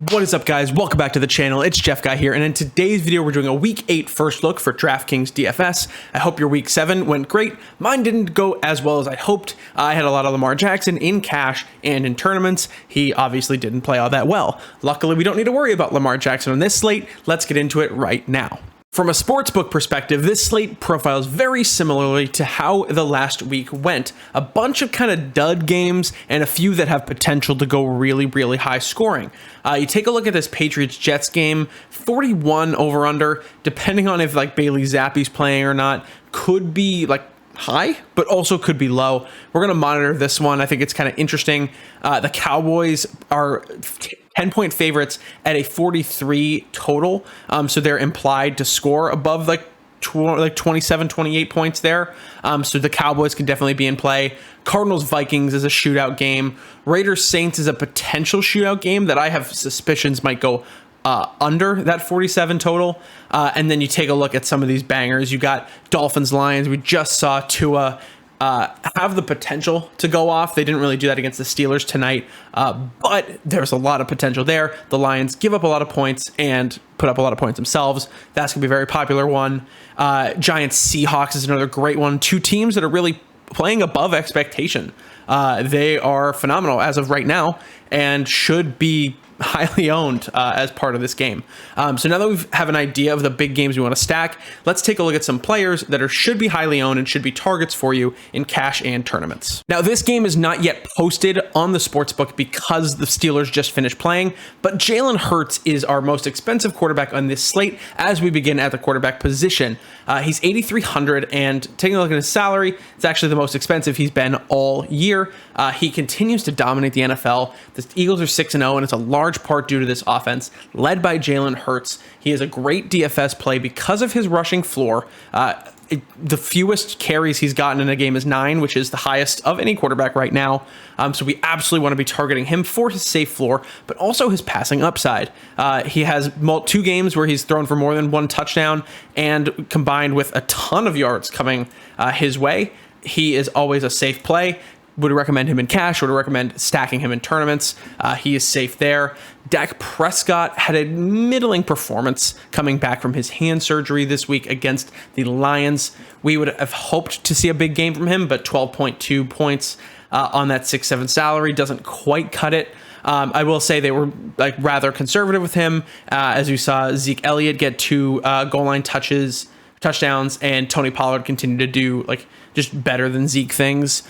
What is up, guys? Welcome back to the channel. It's Jeff Guy here, and in today's video we're doing a week 8 first look for Draftkings DFS. I hope your week 7 went great. Mine didn't go as well as I hoped. I had a lot of Lamar Jackson in cash and in tournaments. He obviously didn't play all that well. Luckily, we don't need to worry about Lamar Jackson on this slate. Let's get into it right now. From a sportsbook perspective, this slate profiles very similarly to how the last week went. A bunch of kind of dud games and a few that have potential to go really, really high scoring. You take a look at this Patriots-Jets game, 41 over-under, depending on if like Bailey Zappe's playing or not, could be like high, but also could be low. We're going to monitor this one. I think it's kind of interesting. The Cowboys are 10-point favorites at a 43 total. So they're implied to score above like 27, 28 points there. So the Cowboys can definitely be in play. Cardinals-Vikings is a shootout game. Raiders-Saints is a potential shootout game that I have suspicions might go under that 47 total. And then you take a look at some of these bangers. You got Dolphins-Lions. We just saw Tua have the potential to go off. They didn't really do that against the Steelers tonight, but there's a lot of potential there. The Lions give up a lot of points and put up a lot of points themselves. That's going to be a very popular one. Giants-Seahawks is another great one. Two teams that are really playing above expectation. They are phenomenal as of right now and should be highly owned as part of this game. So now that we have an idea of the big games we want to stack, let's take a look at some players that should be highly owned and should be targets for you in cash and tournaments. Now, this game is not yet posted on the sportsbook because the Steelers just finished playing, but Jalen Hurts is our most expensive quarterback on this slate as we begin at the quarterback position. He's 8,300, and taking a look at his salary, it's actually the most expensive he's been all year. He continues to dominate the NFL. The Eagles are 6-0, and it's a large part due to this offense led by Jalen Hurts. He is a great DFS play because of his rushing floor. The fewest carries he's gotten in a game is 9, which is the highest of any quarterback right now. So we absolutely want to be targeting him for his safe floor, but also his passing upside. He has 2 games where he's thrown for more than 1 touchdown, and combined with a ton of yards coming his way, he is always a safe play. Would recommend him in cash, would recommend stacking him in tournaments. He is safe there. Dak Prescott had a middling performance coming back from his hand surgery this week against the Lions. We would have hoped to see a big game from him, but 12.2 points on that 6-7 salary doesn't quite cut it. I will say they were like rather conservative with him, as we saw Zeke Elliott get 2 goal line touchdowns, and Tony Pollard continued to do like just better than Zeke things.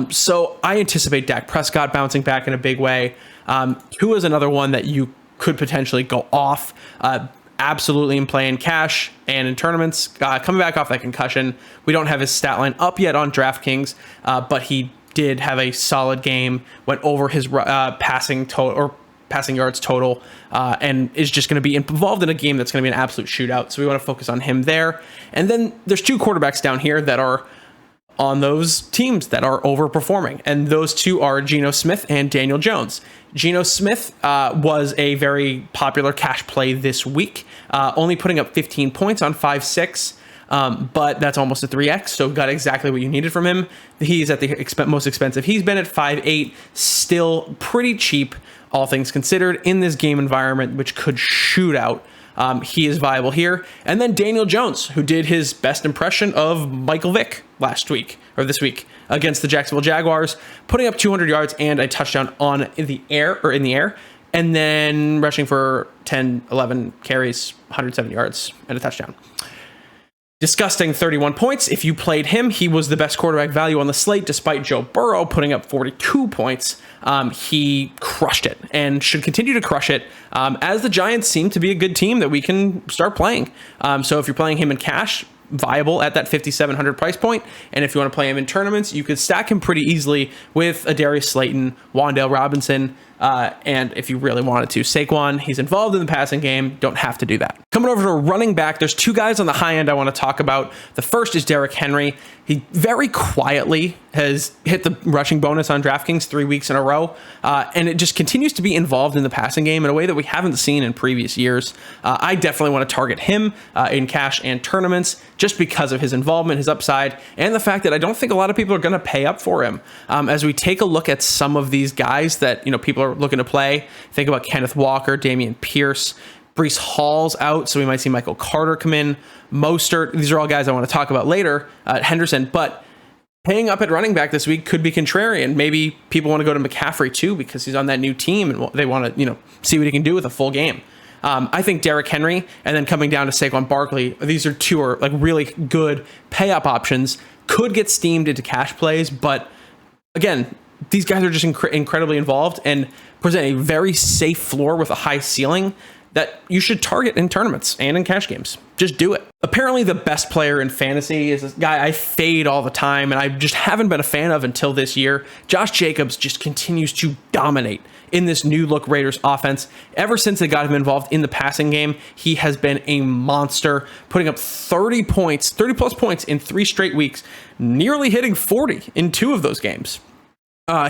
So I anticipate Dak Prescott bouncing back in a big way. Tua is another one that you could potentially go off. Absolutely in play in cash and in tournaments. Coming back off that concussion. We don't have his stat line up yet on Draftkings, but he did have a solid game, went over his passing yards total, and is just going to be involved in a game that's going to be an absolute shootout. So we want to focus on him there. And then there's 2 quarterbacks down here that are on those teams that are overperforming. And those 2 are Geno Smith and Daniel Jones. Geno Smith was a very popular cash play this week, only putting up 15 points on 5-6. But that's almost a 3x, so got exactly what you needed from him. He's at the most expensive. He's been at 5.8, still pretty cheap, all things considered, in this game environment, which could shoot out. He is viable here. And then Daniel Jones, who did his best impression of Michael Vick this week against the Jacksonville Jaguars, putting up 200 yards and a touchdown in the air, and then rushing for 11 carries, 107 yards and a touchdown. Disgusting 31 points. If you played him, he was the best quarterback value on the slate, despite Joe Burrow putting up 42 points. He crushed it and should continue to crush it, as the Giants seem to be a good team that we can start playing. So if you're playing him in cash, viable at that 5,700 price point. And if you want to play him in tournaments, you could stack him pretty easily with Darius Slayton, Wan'Dale Robinson, and if you really wanted to, Saquon. He's involved in the passing game. Don't have to do that. Coming over to running back, there's 2 guys on the high end I want to talk about. The first is Derrick Henry. He very quietly has hit the rushing bonus on DraftKings 3 weeks in a row, and it just continues to be involved in the passing game in a way that we haven't seen in previous years. I definitely want to target him in cash and tournaments just because of his involvement, his upside, and the fact that I don't think a lot of people are going to pay up for him. As we take a look at some of these guys that people are looking to play. Think about Kenneth Walker, Damian Pierce, Breece Hall's out, so we might see Michael Carter come in. Mostert, these are all guys I want to talk about later. Henderson, but paying up at running back this week could be contrarian. Maybe people want to go to McCaffrey too because he's on that new team and they want to, see what he can do with a full game. I think Derrick Henry and then coming down to Saquon Barkley, these are two like really good pay up options. Could get steamed into cash plays, but again, these guys are just incredibly involved and present a very safe floor with a high ceiling that you should target in tournaments and in cash games. Just do it. Apparently the best player in fantasy is this guy I fade all the time and I just haven't been a fan of until this year. Josh Jacobs just continues to dominate in this new look Raiders offense. Ever since they got him involved in the passing game, he has been a monster, putting up 30 plus points in 3 straight weeks, nearly hitting 40 in 2 of those games.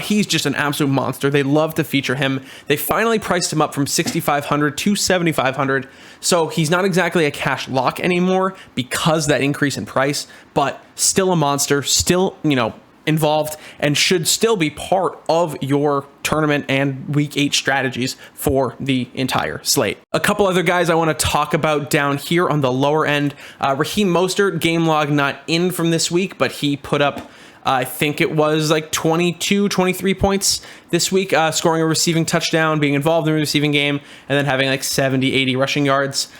He's just an absolute monster. They love to feature him. They finally priced him up from $6,500 to $7,500. So he's not exactly a cash lock anymore because that increase in price, but still a monster, still, involved and should still be part of your tournament and week 8 strategies for the entire slate. A couple other guys I want to talk about down here on the lower end. Raheem Mostert, game log not in from this week, but he put up I think it was like 22, 23 points this week, scoring a receiving touchdown, being involved in the receiving game, and then having like 70, 80 rushing yards.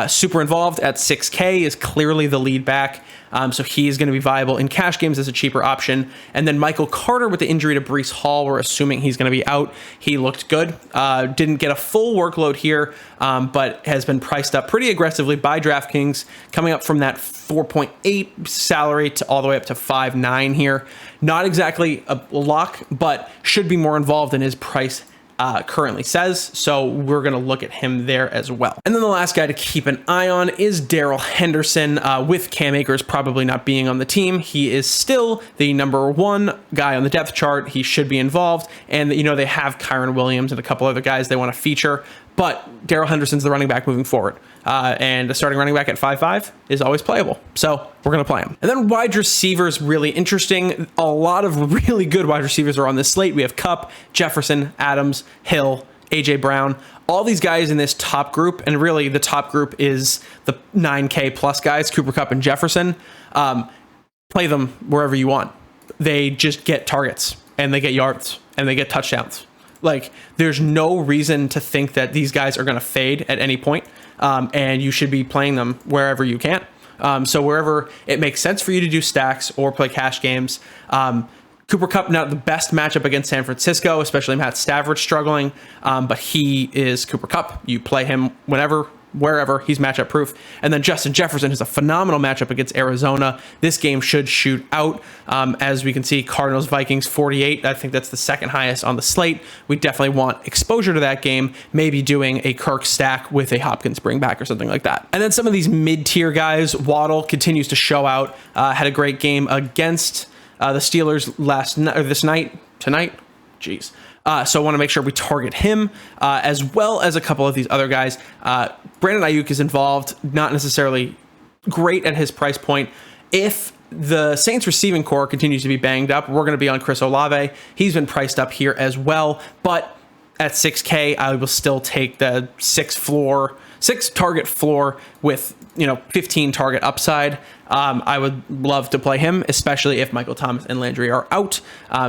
Super involved at 6K is clearly the lead back. So he is going to be viable in cash games as a cheaper option. And then Michael Carter with the injury to Breece Hall, we're assuming he's going to be out. He looked good. Didn't get a full workload here, but has been priced up pretty aggressively by DraftKings, coming up from that 4.8 salary to all the way up to 5.9 here. Not exactly a lock, but should be more involved than his price currently says. So we're going to look at him there as well. And then the last guy to keep an eye on is Darrell Henderson. With Cam Akers probably not being on the team, he is still the number 1 guy on the depth chart. He should be involved. And, they have Kyron Williams and a couple other guys they want to feature. But Darrell Henderson's the running back moving forward. And the starting running back at 5.5 is always playable. So we're going to play him. And then wide receivers, really interesting. A lot of really good wide receivers are on this slate. We have Kupp, Jefferson, Adams, Hill, AJ Brown. All these guys in this top group, and really the top group is the 9K plus guys, Cooper Kupp and Jefferson. Play them wherever you want. They just get targets, and they get yards, and they get touchdowns. Like, there's no reason to think that these guys are going to fade at any point, and you should be playing them wherever you can. So wherever it makes sense for you to do stacks or play cash games. Cooper Kupp, not the best matchup against San Francisco, especially Matt Stafford struggling, but he is Cooper Kupp. You play him wherever, he's matchup proof. And then Justin Jefferson has a phenomenal matchup against Arizona. This game should shoot out. As we can see, Cardinals Vikings 48. I think that's the second highest on the slate. We definitely want exposure to that game, maybe doing a Kirk stack with a Hopkins bring back or something like that. And then some of these mid-tier guys, Waddle continues to show out, had a great game against the Steelers tonight. Jeez. So I want to make sure we target him, as well as a couple of these other guys. Brandon Ayuk is involved, not necessarily great at his price point. If the Saints receiving core continues to be banged up, we're going to be on Chris Olave. He's been priced up here as well, but at 6K, I will still take the 6 target floor with 15 target upside. I would love to play him, especially if Michael Thomas and Landry are out.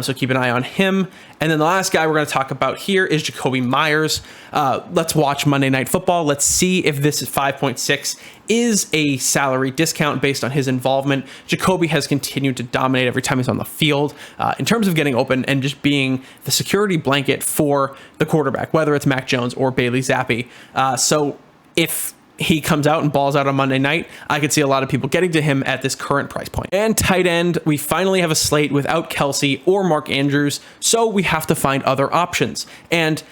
So keep an eye on him. And then the last guy we're going to talk about here is Jacoby Myers. Let's watch Monday Night Football. Let's see if this 5.6 is a salary discount based on his involvement. Jacoby has continued to dominate every time he's on the field in terms of getting open and just being the security blanket for the quarterback, whether it's Mac Jones or Bailey Zappi. So if he comes out and balls out on Monday night, I could see a lot of people getting to him at this current price point. And tight end, we finally have a slate without Kelsey or Mark Andrews, so we have to find other options. And,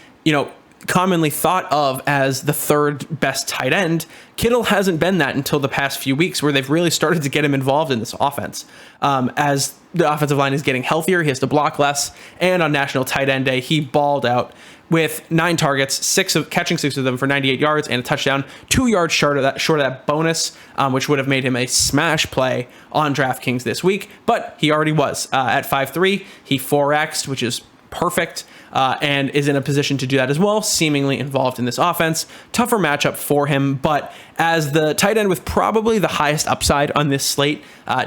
commonly thought of as the 3rd best tight end, Kittle hasn't been that until the past few weeks where they've really started to get him involved in this offense. As the offensive line is getting healthier, he has to block less, and on National Tight End Day, he balled out with 9 targets, catching 6 of them for 98 yards and a touchdown, 2 yards short of that bonus, which would have made him a smash play on DraftKings this week, but he already was. At 5.3, he 4x'd, which is perfect and is in a position to do that as well, seemingly involved in this offense. Tougher matchup for him, but as the tight end with probably the highest upside on this slate,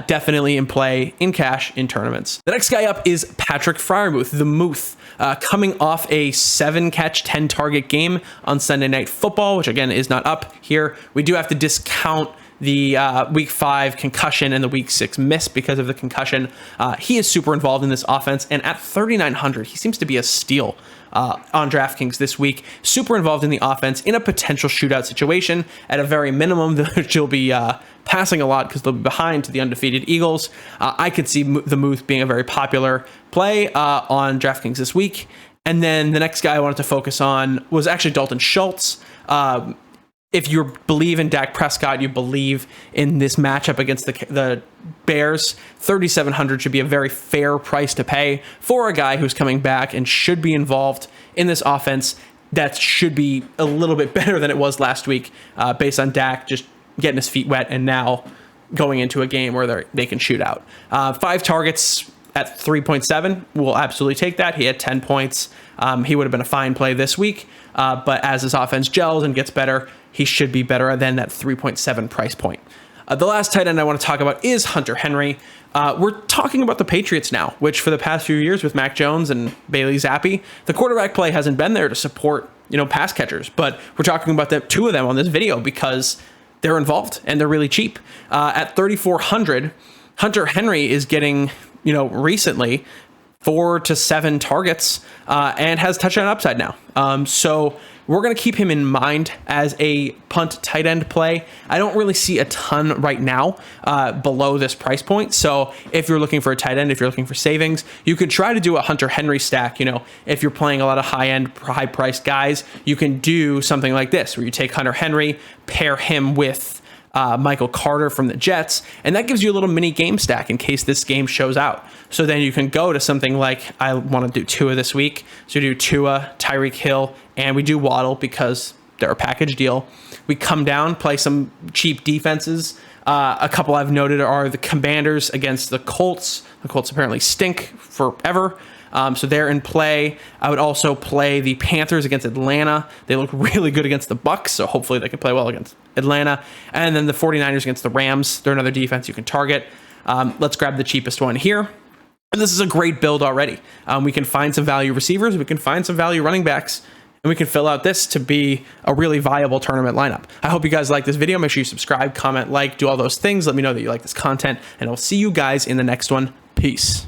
definitely in play in cash in tournaments. The next guy up is Patrick Freiermuth, the Muth, coming off a 7-catch, 10-target game on Sunday Night Football, which again is not up here. We do have to discount the week 5 concussion and the week 6 miss because of the concussion. He is super involved in this offense, and at 3,900, he seems to be a steal on DraftKings this week. Super involved in the offense in a potential shootout situation. At a very minimum, she'll be passing a lot because they'll be behind to the undefeated Eagles. I could see the Muth being a very popular play on DraftKings this week. And then the next guy I wanted to focus on was actually Dalton Schultz. If you believe in Dak Prescott, you believe in this matchup against the Bears, 3,700 should be a very fair price to pay for a guy who's coming back and should be involved in this offense that should be a little bit better than it was last week, based on Dak just getting his feet wet and now going into a game where they can shoot out. 5 targets at 3.7, we'll absolutely take that. He had 10 points. He would have been a fine play this week, but as his offense gels and gets better, he should be better than that 3.7 price point. The last tight end I want to talk about is Hunter Henry. We're talking about the Patriots now, which for the past few years with Mac Jones and Bailey Zappi, the quarterback play hasn't been there to support, pass catchers. But we're talking about the 2 of them on this video because they're involved and they're really cheap. At 3,400, Hunter Henry is getting, recently 4 to 7 targets and has touchdown upside now. So we're going to keep him in mind as a punt tight end play. I don't really see a ton right now below this price point. So if you're looking for a tight end, if you're looking for savings, you could try to do a Hunter Henry stack. If you're playing a lot of high priced guys, you can do something like this where you take Hunter Henry, pair him with Michael Carter from the Jets, and that gives you a little mini game stack in case this game shows out. So then you can go to something like, I want to do Tua this week. So you do Tua, Tyreek Hill, and we do Waddle because they're a package deal. We come down, play some cheap defenses. A couple I've noted are the Commanders against the Colts. The Colts apparently stink forever. So they're in play. I would also play the Panthers against Atlanta. They look really good against the Bucs, so hopefully they can play well against Atlanta. And then the 49ers against the Rams. They're another defense you can target. Let's grab the cheapest one here. And this is a great build already. We can find some value receivers. We can find some value running backs. And we can fill out this to be a really viable tournament lineup. I hope you guys like this video. Make sure you subscribe, comment, like, do all those things. Let me know that you like this content. And I'll see you guys in the next one. Peace.